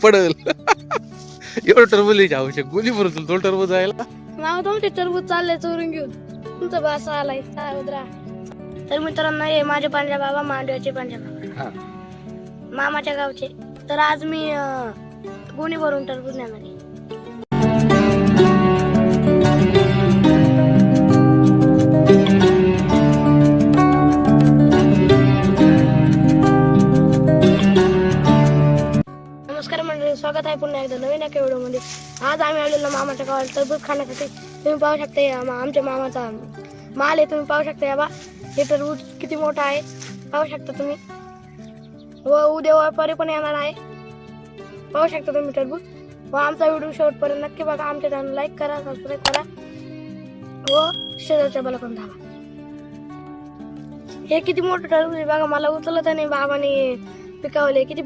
पडल. एवढं टरबूज लिहायची आवश्यक गोली भरून तो टरबूज जायला. नाव तुमचे टरबूज चाललंय चोरून घेऊन. तुमचा भास आलाय उद्रा. तर मित्रांनो हे माझे पंजाब बाबा मांडव्याचे पंजाब बाबा मामाच्या गावचे. तर आज मी गोणी भरून टरबूज नेणार आहे. नमस्कार मंडळी, स्वागत आहे पुन्हा एकदा नवीन एका व्हिडिओमध्ये. आज आम्ही आलेलो मामाच्या गावाला टरबूज खाण्यासाठी. तुम्ही पाहू शकता आमच्या मामाचा माल आहे. तुम्ही पाहू शकता बा हे टरबूज किती मोठा आहे पाहू शकता तुम्ही. व उद्या व्यापारी पण येणार आहे पाहू शकता तुम्ही टरबूज. व आमचा व्हिडिओ शेवटपर्यंत नक्की बघा. आमच्या चॅनल लाईक करा, सबस्क्राईब करा व शेजारच्या बलाकडून दाबा. हे किती मोठं टरबूज आहे बघा. मला उचलत नाही बाबाने पिकावले किती